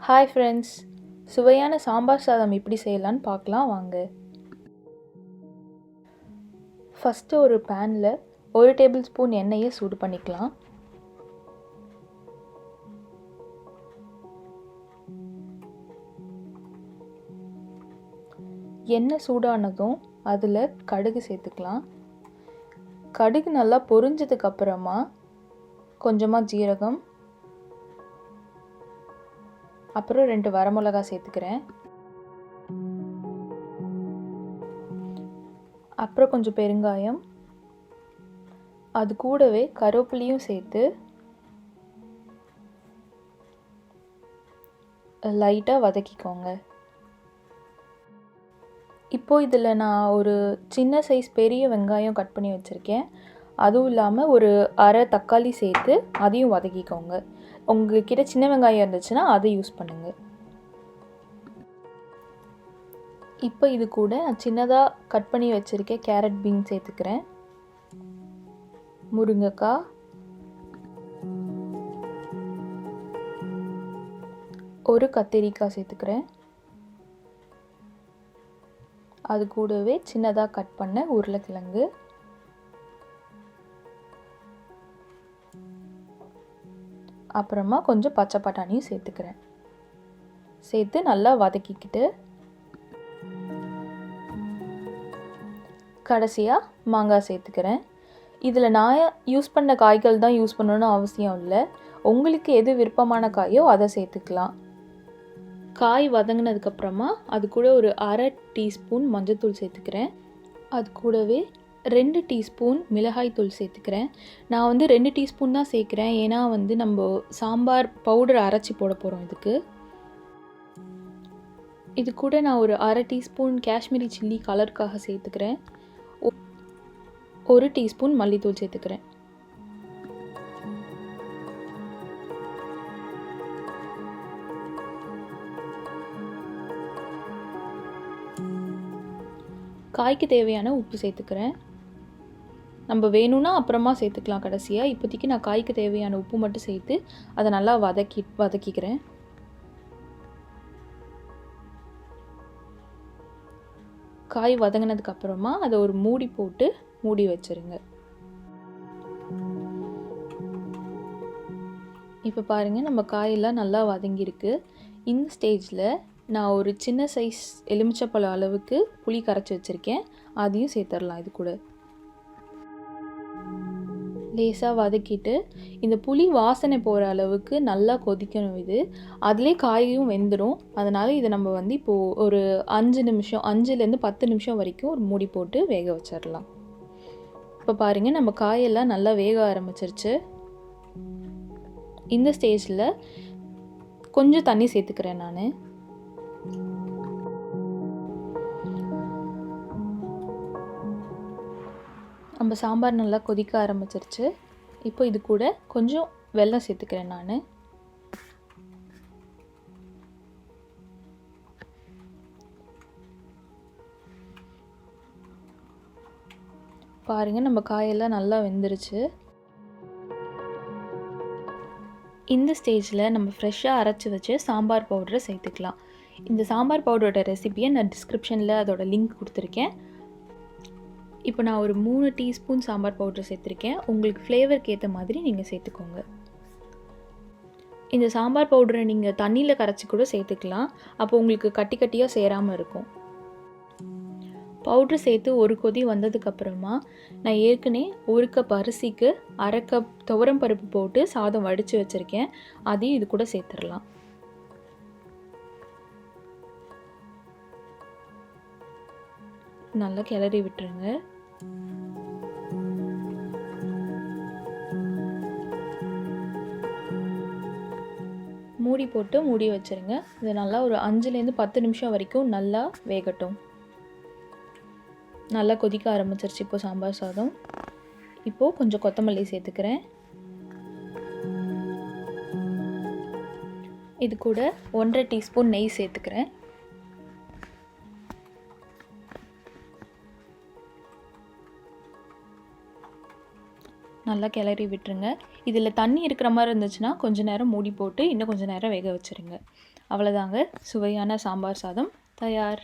Hi friends, சுவையான சாம்பார் சாதம் எப்படி செய்யலான்னு பார்க்கலாம் வாங்க. ஃபஸ்ட்டு ஒரு பேனில் 1 டேபிள் ஸ்பூன் எண்ணெயை சூடு பண்ணிக்கலாம். எண்ணெய் சூடானதும் அதில் கடுகு சேர்த்துக்கலாம். கடுகு நல்லா பொரிஞ்சதுக்கப்புறமா கொஞ்சமாக ஜீரகம், அப்புறம் 2 வரமிளகா சேர்த்துக்கிறேன். அப்புறம் கொஞ்சம் பெருங்காயம், அது கூடவே கருவேப்பிலையும் சேர்த்து லைட்டாக வதக்கிக்கோங்க. இப்போது இதில் நான் ஒரு சின்ன சைஸ் பெரிய வெங்காயம் கட் பண்ணி வச்சுருக்கேன். அதுவும் இல்லாமல் ஒரு அரை தக்காளி சேர்த்து அதையும் வதக்கிக்கோங்க. உங்கள்கிட்ட சின்ன வெங்காயம் இருந்துச்சுன்னா அதை யூஸ் பண்ணுங்கள். இப்போ இது கூட நான் சின்னதாக கட் பண்ணி வச்சுருக்கேன் கேரட் பீன் சேர்த்துக்கிறேன். முருங்கைக்காய், ஒரு கத்திரிக்காய் சேர்த்துக்கிறேன். அது கூடவே சின்னதாக கட் பண்ண உருளைக்கிழங்கு, அப்புறமா கொஞ்சம் பச்சை பட்டாணியும் சேர்த்துக்கிறேன். சேர்த்து நல்லா வதக்கிக்கிட்டு கடைசியாக மாங்காய் சேர்த்துக்கிறேன். இதில் நான் யூஸ் பண்ண காய்கள் தான் யூஸ் பண்ணணும்னு அவசியம் இல்லை. உங்களுக்கு எது விருப்பமான காயோ அதை சேர்த்துக்கலாம். காய் வதங்கினதுக்கப்புறமா அது கூட ஒரு அரை டீஸ்பூன் மஞ்சள்தூள் சேர்த்துக்கிறேன். அது கூடவே 2 டீஸ்பூன் மிளகாய் தூள் சேர்த்துக்கிறேன். நான் 2 டீஸ்பூன் தான் சேர்க்குறேன், ஏன்னா நம்ம சாம்பார் பவுடர் அரைச்சி போட போகிறோம் இதுக்கு. இது கூட நான் ஒரு அரை டீஸ்பூன் காஷ்மீரி சில்லி கலருக்காக சேர்த்துக்கிறேன். 1 டீஸ்பூன் மல்லித்தூள் சேர்த்துக்கிறேன். காய்க்கு தேவையான உப்பு சேர்த்துக்கிறேன். நம்ம வேணும்னா அப்புறமா சேர்த்துக்கலாம் கடைசியாக. இப்போதைக்கு நான் காய்க்கு தேவையான உப்பு மட்டும் சேர்த்து அதை நல்லா வதக்கிக்கிறேன். காய் வதங்கினதுக்கப்புறமா அதை ஒரு மூடி போட்டு மூடி வச்சுருங்க. இப்போ பாருங்கள், நம்ம காயெல்லாம் நல்லா வதங்கியிருக்கு. இந்த ஸ்டேஜில் நான் ஒரு சின்ன சைஸ் எலுமிச்சப்பழம் அளவுக்கு புளி கரைச்சி வச்சுருக்கேன். அதையும் சேர்த்துடலாம். இது கூட லேசாக வதக்கிட்டு இந்த புளி வாசனை போகிற அளவுக்கு நல்லா கொதிக்கணும். இது அதிலே காயும் வெந்துடும். அதனால் இதை நம்ம இப்போது ஒரு 5லேருந்து 10 நிமிஷம் வரைக்கும் ஒரு மூடி போட்டு வேக வச்சிடலாம். இப்போ பாருங்கள், நம்ம காயெல்லாம் நல்லா வேக ஆரம்பிச்சிருச்சு. இந்த ஸ்டேஜில் கொஞ்சம் தண்ணி சேர்த்துக்கிறேன் நான். நம்ம சாம்பார் நல்லா கொதிக்க ஆரம்பிச்சிருச்சு. இப்போ இது கூட கொஞ்சம் வெல்லம் சேர்த்துக்கிறேன் நான். பாருங்கள், நம்ம காயெல்லாம் நல்லா வெந்துருச்சு. இந்த ஸ்டேஜில் நம்ம ஃப்ரெஷ்ஷாக அரைச்சி வச்சு சாம்பார் பவுடரை சேர்த்துக்கலாம். இந்த சாம்பார் பவுடரோட ரெசிபியை நான் டிஸ்கிரிப்ஷனில் அதோட லிங்க் கொடுத்துருக்கேன். இப்போ நான் ஒரு 3 டீஸ்பூன் சாம்பார் பவுடர் சேர்த்துருக்கேன். உங்களுக்கு ஃப்ளேவருக்கு ஏற்ற மாதிரி நீங்கள் சேர்த்துக்கோங்க. இந்த சாம்பார் பவுடரை நீங்கள் தண்ணியில் கரைச்சி கூட சேர்த்துக்கலாம். அப்போ உங்களுக்கு கட்டி கட்டியாக சேராமல் இருக்கும். பவுட்ரு சேர்த்து ஒரு கொதி வந்ததுக்கப்புறமா நான் ஏற்கனவே 1 கப் அரிசிக்கு 1/2 கப் துவரம் பருப்பு போட்டு சாதம் வடித்து வச்சுருக்கேன். அதையும் இது கூட சேர்த்துடலாம். நல்லா கிளறி விட்டுருங்க. மூடி போட்டு மூடி வச்சுருங்க. இது நல்லா ஒரு 5லேருந்து 10 நிமிஷம் வரைக்கும் நல்லா வேகட்டும். நல்லா கொதிக்க ஆரம்பிச்சிருச்சு இப்போ சாம்பார் சாதம். இப்போது கொஞ்சம் கொத்தமல்லி சேர்த்துக்கிறேன். இது கூட 1/2 டீஸ்பூன் நெய் சேர்த்துக்கிறேன். நல்லா கிளறி விட்டுருங்க. இதில் தண்ணி இருக்கிற மாதிரி இருந்துச்சுன்னா கொஞ்சம் நேரம் மூடி போட்டு இன்னும் கொஞ்சம் நேரம் வேக வச்சுருங்க. அவ்வளோதாங்க, சுவையான சாம்பார் சாதம் தயார்.